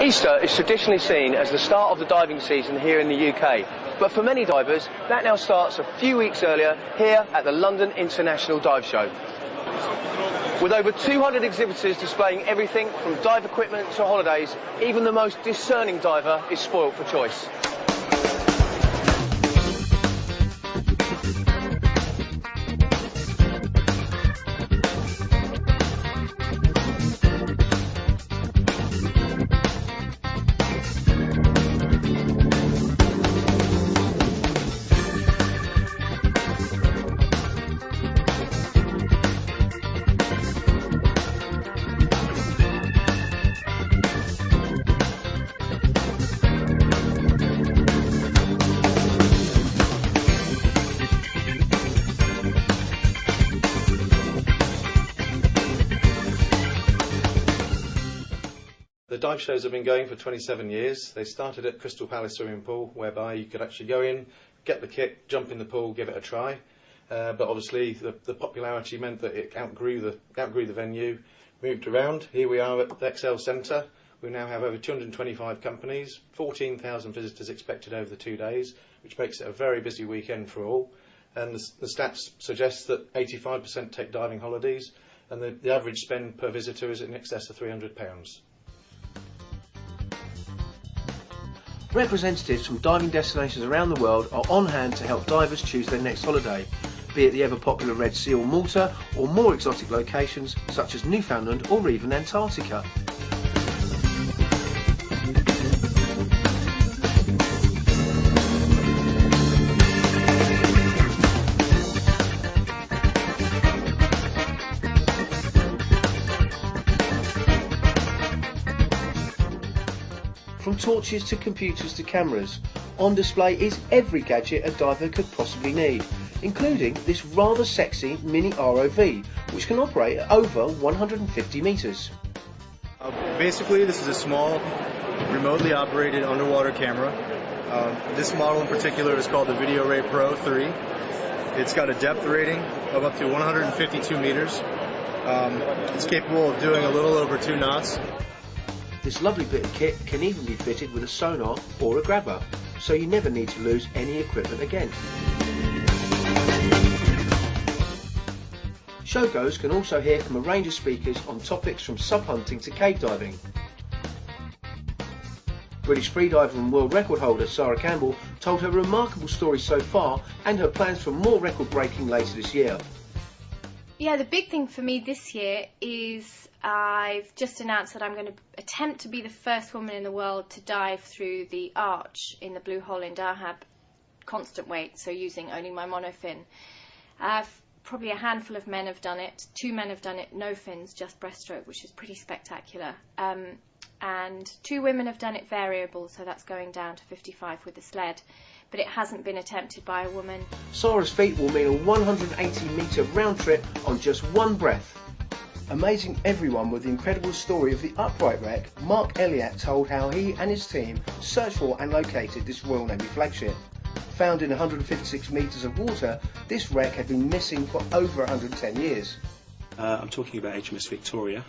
Easter is traditionally seen as the start of the diving season here in the UK, but for many divers, that now starts a few weeks earlier here at the London International Dive Show. With over 200 exhibitors displaying everything from dive equipment to holidays, even the most discerning diver is spoilt for choice. The dive shows have been going for 27 years. They started at Crystal Palace swimming pool, whereby you could actually go in, get the kit, jump in the pool, give it a try. But obviously the popularity meant that it outgrew the venue, moved around. Here we are at the Excel Centre. We now have over 225 companies, 14,000 visitors expected over the 2 days, which makes it a very busy weekend for all. And the stats suggest that 85% take diving holidays, and the average spend per visitor is in excess of £300. Representatives from diving destinations around the world are on hand to help divers choose their next holiday, be it the ever-popular Red Sea or Malta, or more exotic locations such as Newfoundland or even Antarctica. From torches to computers to cameras, on display is every gadget a diver could possibly need, including this rather sexy mini ROV, which can operate at over 150 metres. Basically, this is a small, remotely operated underwater camera. This model in particular is called the VideoRay Pro 3. It's got a depth rating of up to 152 metres. It's capable of doing a little over 2 knots. This lovely bit of kit can even be fitted with a sonar or a grabber, so you never need to lose any equipment again. Showgoers can also hear from a range of speakers on topics from sub-hunting to cave diving. British freediver and world record holder Sarah Campbell told her remarkable story so far and her plans for more record breaking later this year. Yeah, the big thing for me this year is I've just announced that I'm going to attempt to be the first woman in the world to dive through the arch in the Blue Hole in Dahab, constant weight, so using only my monofin. Probably a handful of men have done it. 2 men have done it, no fins, just breaststroke, which is pretty spectacular. And 2 women have done it variable, so that's going down to 55 with the sled. But it hasn't been attempted by a woman. Sarah's feat will mean a 180 metre round trip on just one breath. Amazing everyone with the incredible story of the upright wreck, Mark Elliott told how he and his team searched for and located this Royal Navy flagship. Found in 156 metres of water, this wreck had been missing for over 110 years. I'm talking about HMS Victoria.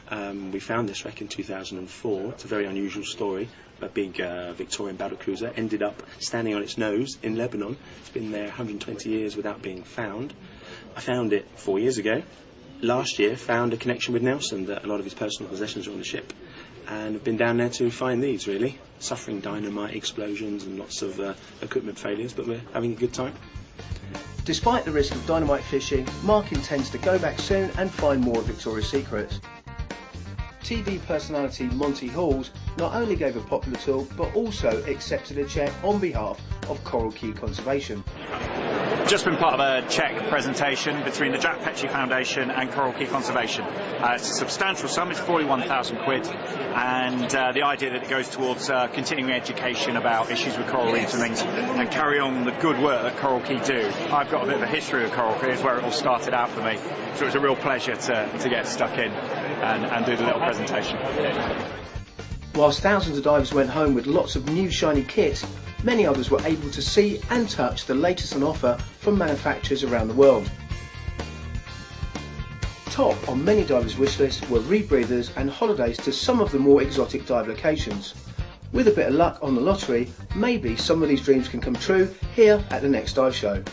We found this wreck in 2004. It's a very unusual story. A big Victorian battlecruiser ended up standing on its nose in Lebanon. It's been there 120 years without being found. I found it 4 years ago. Last year found a connection with Nelson, that a lot of his personal possessions are on the ship, and have been down there to find these, really. Suffering dynamite explosions and lots of equipment failures, but we're having a good time. Despite the risk of dynamite fishing, Mark intends to go back soon and find more of Victoria's secrets. TV personality Monty not only gave a popular talk, but also accepted a cheque on behalf of Coral Key Conservation. Just been part of a cheque presentation between the Jack Petchey Foundation and Coral Key Conservation. It's a substantial sum, it's 41,000 quid, and the idea that it goes towards continuing education about issues with coral reefs and things, and carry on the good work that Coral Key do. I've got a bit of a history of Coral Key, it's where it all started out for me, so it was a real pleasure to get stuck in and do the little presentation. Whilst thousands of divers went home with lots of new shiny kit, many others were able to see and touch the latest on offer from manufacturers around the world. Top on many divers' wish lists were rebreathers and holidays to some of the more exotic dive locations. With a bit of luck on the lottery, maybe some of these dreams can come true here at the next dive show.